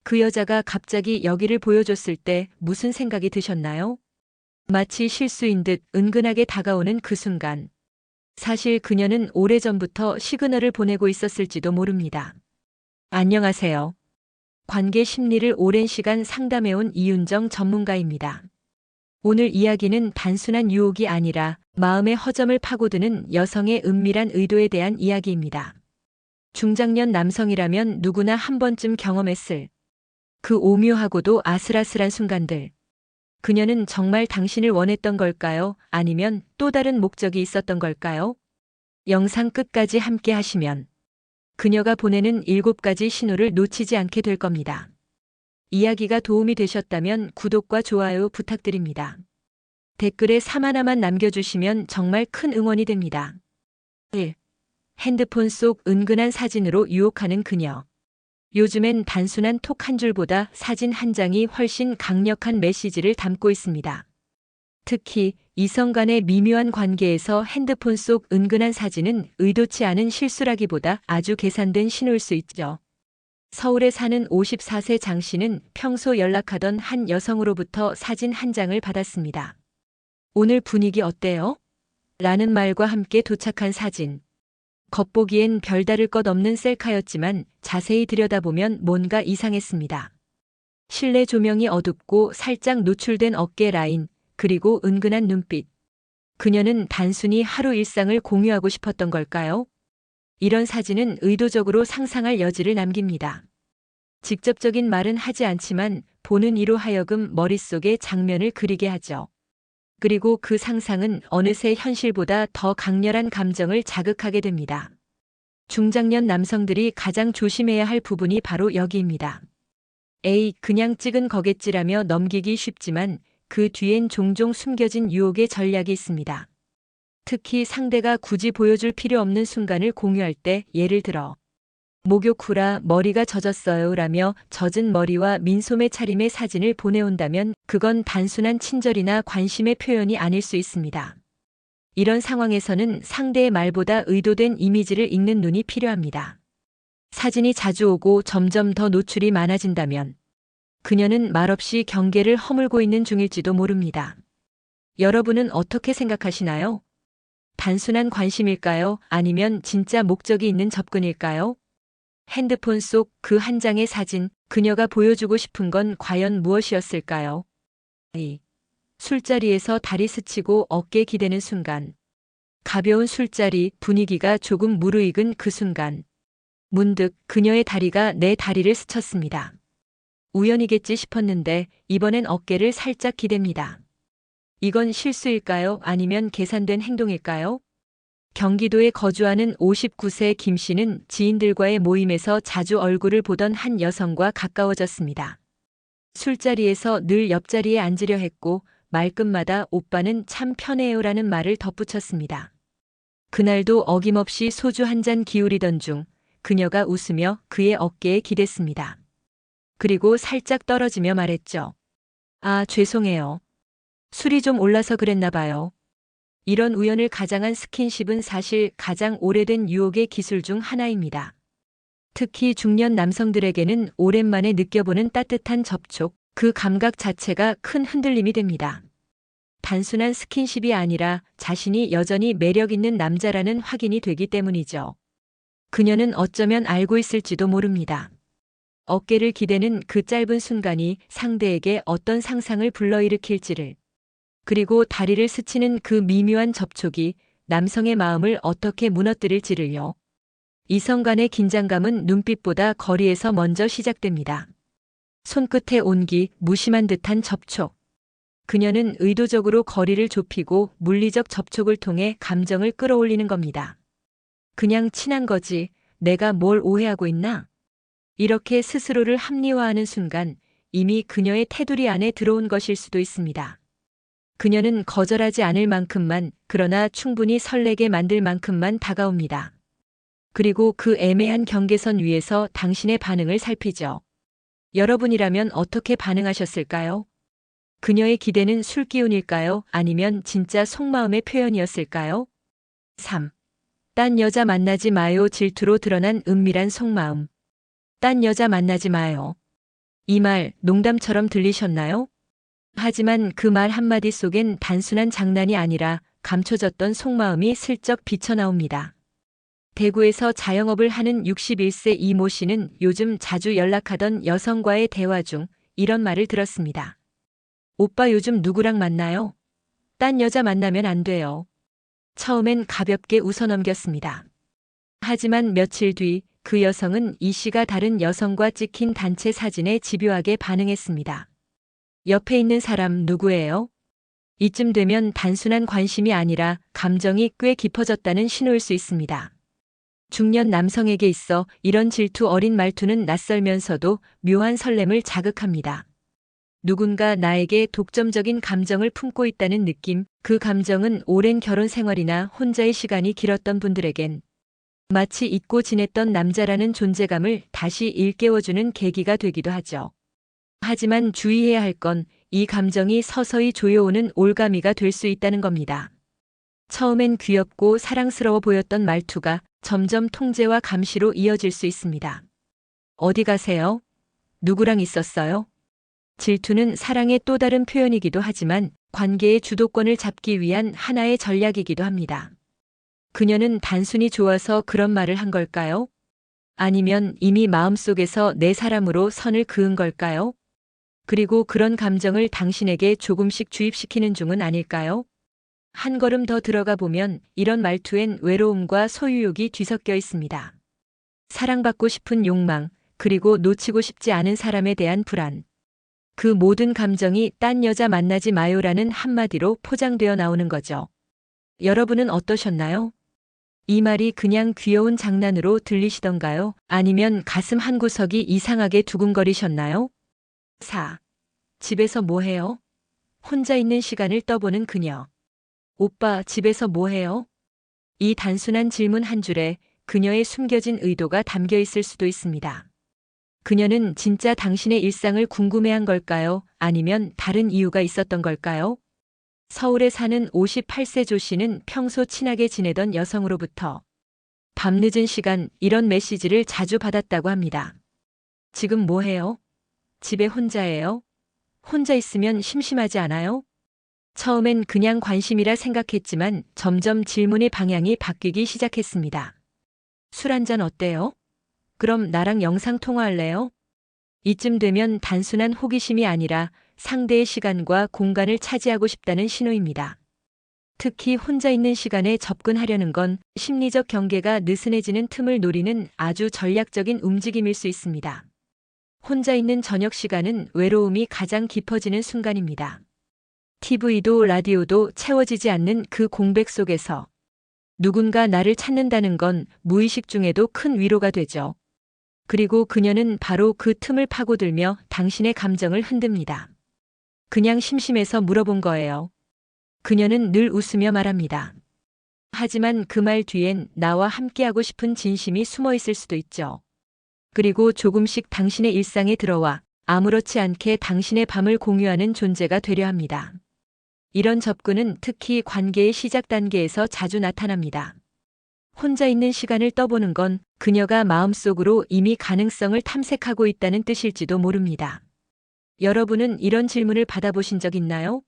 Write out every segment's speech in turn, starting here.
그 여자가 갑자기 여기를 보여줬을 때 무슨 생각이 드셨나요? 마치 실수인 듯 은근하게 다가오는 그 순간. 사실 그녀는 오래전부터 시그널을 보내고 있었을지도 모릅니다. 안녕하세요. 관계 심리를 오랜 시간 상담해온 이윤정 전문가입니다. 오늘 이야기는 단순한 유혹이 아니라 마음의 허점을 파고드는 여성의 은밀한 의도에 대한 이야기입니다. 중장년 남성이라면 누구나 한 번쯤 경험했을 그 오묘하고도 아슬아슬한 순간들. 그녀는 정말 당신을 원했던 걸까요? 아니면 또 다른 목적이 있었던 걸까요? 영상 끝까지 함께 하시면 그녀가 보내는 7가지 신호를 놓치지 않게 될 겁니다. 이야기가 도움이 되셨다면 구독과 좋아요 부탁드립니다. 댓글에 3 하나만 남겨주시면 정말 큰 응원이 됩니다. 1. 핸드폰 속 은근한 사진으로 유혹하는 그녀. 요즘엔 단순한 톡 한 줄보다 사진 한 장이 훨씬 강력한 메시지를 담고 있습니다. 특히 이성 간의 미묘한 관계에서 핸드폰 속 은근한 사진은 의도치 않은 실수라기보다 아주 계산된 신호일 수 있죠. 서울에 사는 54세 장 씨는 평소 연락하던 한 여성으로부터 사진 한 장을 받았습니다. 오늘 분위기 어때요? 라는 말과 함께 도착한 사진. 겉보기엔 별다를 것 없는 셀카였지만 자세히 들여다보면 뭔가 이상했습니다. 실내 조명이 어둡고 살짝 노출된 어깨 라인, 그리고 은근한 눈빛. 그녀는 단순히 하루 일상을 공유하고 싶었던 걸까요? 이런 사진은 의도적으로 상상할 여지를 남깁니다. 직접적인 말은 하지 않지만 보는 이로 하여금 머릿속에 장면을 그리게 하죠. 그리고 그 상상은 어느새 현실보다 더 강렬한 감정을 자극하게 됩니다. 중장년 남성들이 가장 조심해야 할 부분이 바로 여기입니다. 에이, 그냥 찍은 거겠지라며 넘기기 쉽지만 그 뒤엔 종종 숨겨진 유혹의 전략이 있습니다. 특히 상대가 굳이 보여줄 필요 없는 순간을 공유할 때, 예를 들어 목욕 후라 머리가 젖었어요 라며 젖은 머리와 민소매 차림의 사진을 보내온다면 그건 단순한 친절이나 관심의 표현이 아닐 수 있습니다. 이런 상황에서는 상대의 말보다 의도된 이미지를 읽는 눈이 필요합니다. 사진이 자주 오고 점점 더 노출이 많아진다면 그녀는 말없이 경계를 허물고 있는 중일지도 모릅니다. 여러분은 어떻게 생각하시나요? 단순한 관심일까요? 아니면 진짜 목적이 있는 접근일까요? 핸드폰 속 그 한 장의 사진, 그녀가 보여주고 싶은 건 과연 무엇이었을까요? 2. 술자리에서 다리 스치고 어깨 기대는 순간. 가벼운 술자리, 분위기가 조금 무르익은 그 순간. 문득 그녀의 다리가 내 다리를 스쳤습니다. 우연이겠지 싶었는데 이번엔 어깨를 살짝 기댑니다. 이건 실수일까요? 아니면 계산된 행동일까요? 경기도에 거주하는 59세 김 씨는 지인들과의 모임에서 자주 얼굴을 보던 한 여성과 가까워졌습니다. 술자리에서 늘 옆자리에 앉으려 했고 말끝마다 오빠는 참 편해요라는 말을 덧붙였습니다. 그날도 어김없이 소주 한 잔 기울이던 중 그녀가 웃으며 그의 어깨에 기댔습니다. 그리고 살짝 떨어지며 말했죠. 아, 죄송해요. 술이 좀 올라서 그랬나 봐요. 이런 우연을 가장한 스킨십은 사실 가장 오래된 유혹의 기술 중 하나입니다. 특히 중년 남성들에게는 오랜만에 느껴보는 따뜻한 접촉, 그 감각 자체가 큰 흔들림이 됩니다. 단순한 스킨십이 아니라 자신이 여전히 매력 있는 남자라는 확인이 되기 때문이죠. 그녀는 어쩌면 알고 있을지도 모릅니다. 어깨를 기대는 그 짧은 순간이 상대에게 어떤 상상을 불러일으킬지를, 그리고 다리를 스치는 그 미묘한 접촉이 남성의 마음을 어떻게 무너뜨릴지를요. 이성 간의 긴장감은 눈빛보다 거리에서 먼저 시작됩니다. 손끝의 온기, 무심한 듯한 접촉. 그녀는 의도적으로 거리를 좁히고 물리적 접촉을 통해 감정을 끌어올리는 겁니다. 그냥 친한 거지, 내가 뭘 오해하고 있나? 이렇게 스스로를 합리화하는 순간 이미 그녀의 테두리 안에 들어온 것일 수도 있습니다. 그녀는 거절하지 않을 만큼만, 그러나 충분히 설레게 만들 만큼만 다가옵니다. 그리고 그 애매한 경계선 위에서 당신의 반응을 살피죠. 여러분이라면 어떻게 반응하셨을까요? 그녀의 기대는 술기운일까요? 아니면 진짜 속마음의 표현이었을까요? 3. 딴 여자 만나지 마요. 질투로 드러난 은밀한 속마음. 딴 여자 만나지 마요. 이 말 농담처럼 들리셨나요? 하지만 그 말 한마디 속엔 단순한 장난이 아니라 감춰졌던 속마음이 슬쩍 비쳐나옵니다. 대구에서 자영업을 하는 61세 이모 씨는 요즘 자주 연락하던 여성과의 대화 중 이런 말을 들었습니다. 오빠 요즘 누구랑 만나요? 딴 여자 만나면 안 돼요. 처음엔 가볍게 웃어넘겼습니다. 하지만 며칠 뒤 그 여성은 이 씨가 다른 여성과 찍힌 단체 사진에 집요하게 반응했습니다. 옆에 있는 사람 누구예요? 이쯤 되면 단순한 관심이 아니라 감정이 꽤 깊어졌다는 신호일 수 있습니다. 중년 남성에게 있어 이런 질투 어린 말투는 낯설면서도 묘한 설렘을 자극합니다. 누군가 나에게 독점적인 감정을 품고 있다는 느낌, 그 감정은 오랜 결혼 생활이나 혼자의 시간이 길었던 분들에겐 마치 잊고 지냈던 남자라는 존재감을 다시 일깨워주는 계기가 되기도 하죠. 하지만 주의해야 할 건 이 감정이 서서히 조여오는 올가미가 될 수 있다는 겁니다. 처음엔 귀엽고 사랑스러워 보였던 말투가 점점 통제와 감시로 이어질 수 있습니다. 어디 가세요? 누구랑 있었어요? 질투는 사랑의 또 다른 표현이기도 하지만 관계의 주도권을 잡기 위한 하나의 전략이기도 합니다. 그녀는 단순히 좋아서 그런 말을 한 걸까요? 아니면 이미 마음속에서 내 사람으로 선을 그은 걸까요? 그리고 그런 감정을 당신에게 조금씩 주입시키는 중은 아닐까요? 한 걸음 더 들어가 보면 이런 말투엔 외로움과 소유욕이 뒤섞여 있습니다. 사랑받고 싶은 욕망, 그리고 놓치고 싶지 않은 사람에 대한 불안. 그 모든 감정이 딴 여자 만나지 마요라는 한마디로 포장되어 나오는 거죠. 여러분은 어떠셨나요? 이 말이 그냥 귀여운 장난으로 들리시던가요? 아니면 가슴 한구석이 이상하게 두근거리셨나요? 4. 집에서 뭐 해요? 혼자 있는 시간을 떠보는 그녀. 오빠, 집에서 뭐 해요? 이 단순한 질문 한 줄에 그녀의 숨겨진 의도가 담겨 있을 수도 있습니다. 그녀는 진짜 당신의 일상을 궁금해한 걸까요? 아니면 다른 이유가 있었던 걸까요? 서울에 사는 58세 조 씨는 평소 친하게 지내던 여성으로부터 밤늦은 시간 이런 메시지를 자주 받았다고 합니다. 지금 뭐 해요? 집에 혼자예요? 혼자 있으면 심심하지 않아요? 처음엔 그냥 관심이라 생각했지만 점점 질문의 방향이 바뀌기 시작했습니다. 술 한잔 어때요? 그럼 나랑 영상 통화할래요? 이쯤 되면 단순한 호기심이 아니라 상대의 시간과 공간을 차지하고 싶다는 신호입니다. 특히 혼자 있는 시간에 접근하려는 건 심리적 경계가 느슨해지는 틈을 노리는 아주 전략적인 움직임일 수 있습니다. 혼자 있는 저녁 시간은 외로움이 가장 깊어지는 순간입니다. TV도 라디오도 채워지지 않는 그 공백 속에서 누군가 나를 찾는다는 건 무의식 중에도 큰 위로가 되죠. 그리고 그녀는 바로 그 틈을 파고들며 당신의 감정을 흔듭니다. 그냥 심심해서 물어본 거예요. 그녀는 늘 웃으며 말합니다. 하지만 그 말 뒤엔 나와 함께하고 싶은 진심이 숨어 있을 수도 있죠. 그리고 조금씩 당신의 일상에 들어와 아무렇지 않게 당신의 밤을 공유하는 존재가 되려 합니다. 이런 접근은 특히 관계의 시작 단계에서 자주 나타납니다. 혼자 있는 시간을 떠보는 건 그녀가 마음속으로 이미 가능성을 탐색하고 있다는 뜻일지도 모릅니다. 여러분은 이런 질문을 받아보신 적 있나요?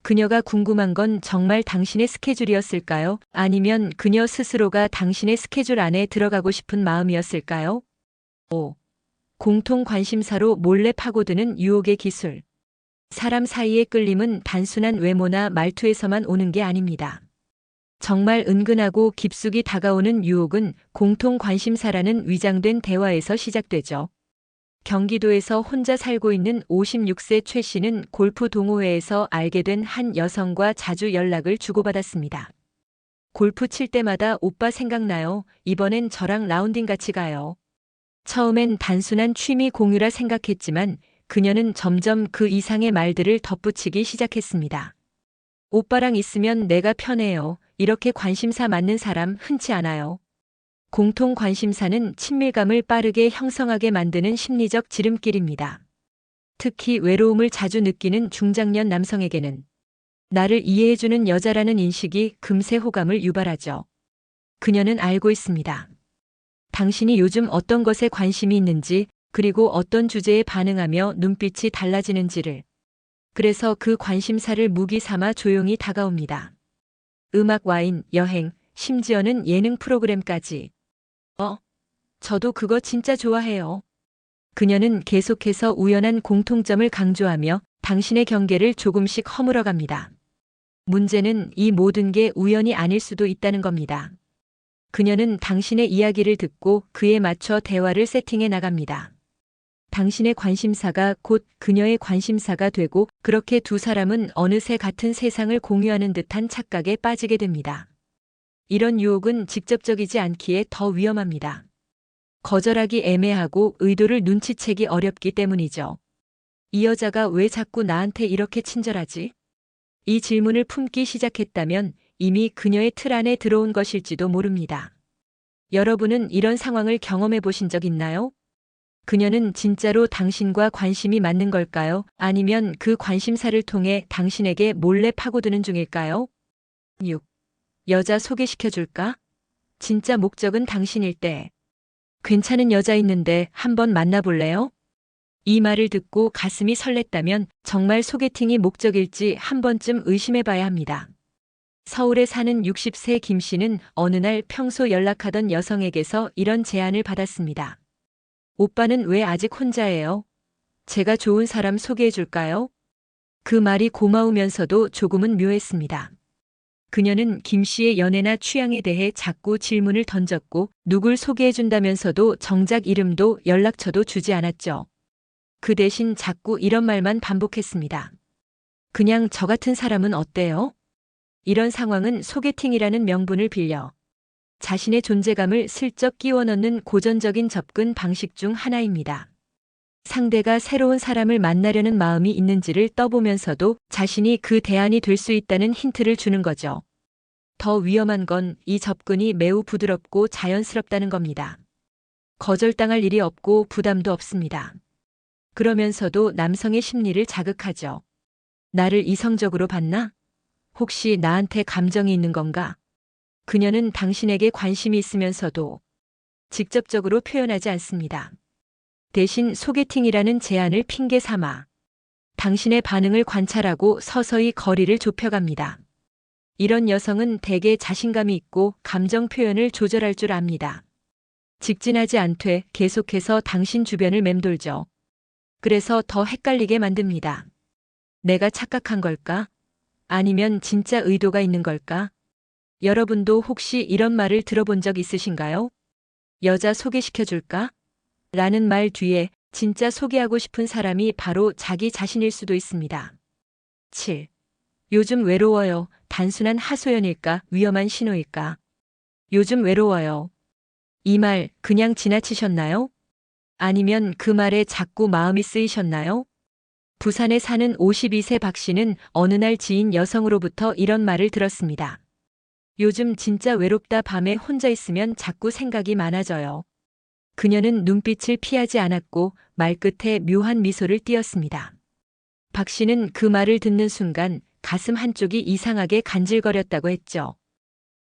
그녀가 궁금한 건 정말 당신의 스케줄이었을까요? 아니면 그녀 스스로가 당신의 스케줄 안에 들어가고 싶은 마음이었을까요? 5. 공통 관심사로 몰래 파고드는 유혹의 기술. 사람 사이의 끌림은 단순한 외모나 말투에서만 오는 게 아닙니다. 정말 은근하고 깊숙이 다가오는 유혹은 공통 관심사라는 위장된 대화에서 시작되죠. 경기도에서 혼자 살고 있는 56세 최 씨는 골프 동호회에서 알게 된 한 여성과 자주 연락을 주고받았습니다. 골프 칠 때마다 오빠 생각나요? 이번엔 저랑 라운딩 같이 가요. 처음엔 단순한 취미 공유라 생각했지만 그녀는 점점 그 이상의 말들을 덧붙이기 시작했습니다. 오빠랑 있으면 내가 편해요. 이렇게 관심사 맞는 사람 흔치 않아요. 공통 관심사는 친밀감을 빠르게 형성하게 만드는 심리적 지름길입니다. 특히 외로움을 자주 느끼는 중장년 남성에게는 나를 이해해주는 여자라는 인식이 금세 호감을 유발하죠. 그녀는 알고 있습니다. 당신이 요즘 어떤 것에 관심이 있는지, 그리고 어떤 주제에 반응하며 눈빛이 달라지는지를. 그래서 그 관심사를 무기 삼아 조용히 다가옵니다. 음악, 와인, 여행, 심지어는 예능 프로그램까지. 저도 그거 진짜 좋아해요. 그녀는 계속해서 우연한 공통점을 강조하며 당신의 경계를 조금씩 허물어갑니다. 문제는 이 모든 게 우연이 아닐 수도 있다는 겁니다. 그녀는 당신의 이야기를 듣고 그에 맞춰 대화를 세팅해 나갑니다. 당신의 관심사가 곧 그녀의 관심사가 되고 그렇게 두 사람은 어느새 같은 세상을 공유하는 듯한 착각에 빠지게 됩니다. 이런 유혹은 직접적이지 않기에 더 위험합니다. 거절하기 애매하고 의도를 눈치채기 어렵기 때문이죠. 이 여자가 왜 자꾸 나한테 이렇게 친절하지? 이 질문을 품기 시작했다면 이미 그녀의 틀 안에 들어온 것일지도 모릅니다. 여러분은 이런 상황을 경험해 보신 적 있나요? 그녀는 진짜로 당신과 관심이 맞는 걸까요? 아니면 그 관심사를 통해 당신에게 몰래 파고드는 중일까요? 6. 여자 소개시켜줄까? 진짜 목적은 당신일 때. 괜찮은 여자 있는데 한번 만나볼래요? 이 말을 듣고 가슴이 설렜다면 정말 소개팅이 목적일지 한 번쯤 의심해 봐야 합니다. 서울에 사는 60세 김 씨는 어느 날 평소 연락하던 여성에게서 이런 제안을 받았습니다. 오빠는 왜 아직 혼자예요? 제가 좋은 사람 소개해 줄까요? 그 말이 고마우면서도 조금은 묘했습니다. 그녀는 김 씨의 연애나 취향에 대해 자꾸 질문을 던졌고 누굴 소개해 준다면서도 정작 이름도 연락처도 주지 않았죠. 그 대신 자꾸 이런 말만 반복했습니다. 그냥 저 같은 사람은 어때요? 이런 상황은 소개팅이라는 명분을 빌려 자신의 존재감을 슬쩍 끼워 넣는 고전적인 접근 방식 중 하나입니다. 상대가 새로운 사람을 만나려는 마음이 있는지를 떠보면서도 자신이 그 대안이 될 수 있다는 힌트를 주는 거죠. 더 위험한 건 이 접근이 매우 부드럽고 자연스럽다는 겁니다. 거절당할 일이 없고 부담도 없습니다. 그러면서도 남성의 심리를 자극하죠. 나를 이성적으로 봤나? 혹시 나한테 감정이 있는 건가? 그녀는 당신에게 관심이 있으면서도 직접적으로 표현하지 않습니다. 대신 소개팅이라는 제안을 핑계 삼아 당신의 반응을 관찰하고 서서히 거리를 좁혀갑니다. 이런 여성은 대개 자신감이 있고 감정 표현을 조절할 줄 압니다. 직진하지 않되 계속해서 당신 주변을 맴돌죠. 그래서 더 헷갈리게 만듭니다. 내가 착각한 걸까? 아니면 진짜 의도가 있는 걸까? 여러분도 혹시 이런 말을 들어본 적 있으신가요? 여자 소개시켜줄까? 라는 말 뒤에 진짜 소개하고 싶은 사람이 바로 자기 자신일 수도 있습니다. 7. 요즘 외로워요. 단순한 하소연일까? 위험한 신호일까? 요즘 외로워요. 이 말 그냥 지나치셨나요? 아니면 그 말에 자꾸 마음이 쓰이셨나요? 부산에 사는 52세 박 씨는 어느 날 지인 여성으로부터 이런 말을 들었습니다. 요즘 진짜 외롭다. 밤에 혼자 있으면 자꾸 생각이 많아져요. 그녀는 눈빛을 피하지 않았고 말끝에 묘한 미소를 띄었습니다. 박 씨는 그 말을 듣는 순간 가슴 한쪽이 이상하게 간질거렸다고 했죠.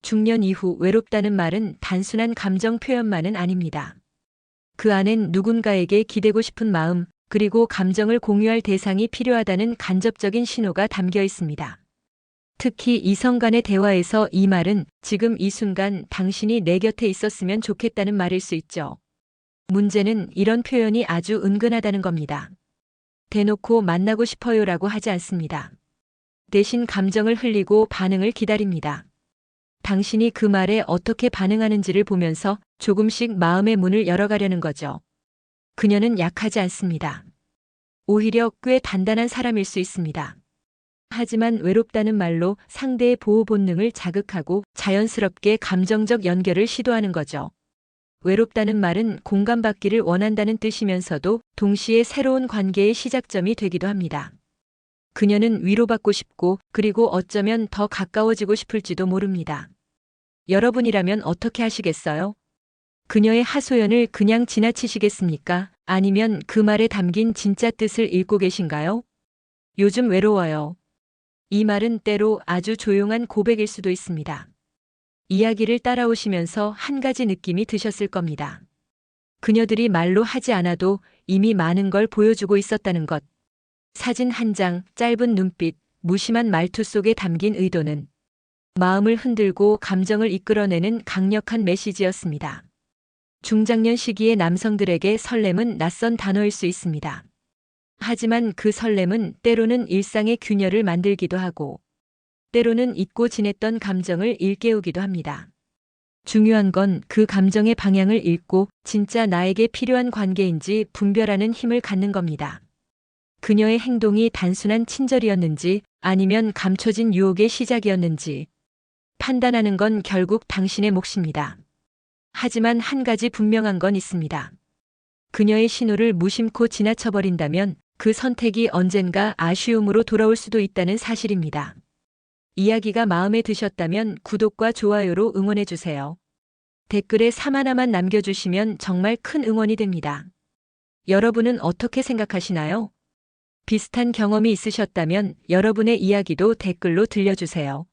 중년 이후 외롭다는 말은 단순한 감정 표현만은 아닙니다. 그 안엔 누군가에게 기대고 싶은 마음, 그리고 감정을 공유할 대상이 필요하다는 간접적인 신호가 담겨 있습니다. 특히 이성 간의 대화에서 이 말은 지금 이 순간 당신이 내 곁에 있었으면 좋겠다는 말일 수 있죠. 문제는 이런 표현이 아주 은근하다는 겁니다. 대놓고 만나고 싶어요라고 하지 않습니다. 대신 감정을 흘리고 반응을 기다립니다. 당신이 그 말에 어떻게 반응하는지를 보면서 조금씩 마음의 문을 열어가려는 거죠. 그녀는 약하지 않습니다. 오히려 꽤 단단한 사람일 수 있습니다. 하지만 외롭다는 말로 상대의 보호 본능을 자극하고 자연스럽게 감정적 연결을 시도하는 거죠. 외롭다는 말은 공감받기를 원한다는 뜻이면서도 동시에 새로운 관계의 시작점이 되기도 합니다. 그녀는 위로받고 싶고 그리고 어쩌면 더 가까워지고 싶을지도 모릅니다. 여러분이라면 어떻게 하시겠어요? 그녀의 하소연을 그냥 지나치시겠습니까? 아니면 그 말에 담긴 진짜 뜻을 읽고 계신가요? 요즘 외로워요. 이 말은 때로 아주 조용한 고백일 수도 있습니다. 이야기를 따라오시면서 한 가지 느낌이 드셨을 겁니다. 그녀들이 말로 하지 않아도 이미 많은 걸 보여주고 있었다는 것. 사진 한 장, 짧은 눈빛, 무심한 말투 속에 담긴 의도는 마음을 흔들고 감정을 이끌어내는 강력한 메시지였습니다. 중장년 시기의 남성들에게 설렘은 낯선 단어일 수 있습니다. 하지만 그 설렘은 때로는 일상의 균열을 만들기도 하고, 때로는 잊고 지냈던 감정을 일깨우기도 합니다. 중요한 건 그 감정의 방향을 읽고 진짜 나에게 필요한 관계인지 분별하는 힘을 갖는 겁니다. 그녀의 행동이 단순한 친절이었는지 아니면 감춰진 유혹의 시작이었는지 판단하는 건 결국 당신의 몫입니다. 하지만 한 가지 분명한 건 있습니다. 그녀의 신호를 무심코 지나쳐버린다면 그 선택이 언젠가 아쉬움으로 돌아올 수도 있다는 사실입니다. 이야기가 마음에 드셨다면 구독과 좋아요로 응원해주세요. 댓글에 3 하나만 남겨주시면 정말 큰 응원이 됩니다. 여러분은 어떻게 생각하시나요? 비슷한 경험이 있으셨다면 여러분의 이야기도 댓글로 들려주세요.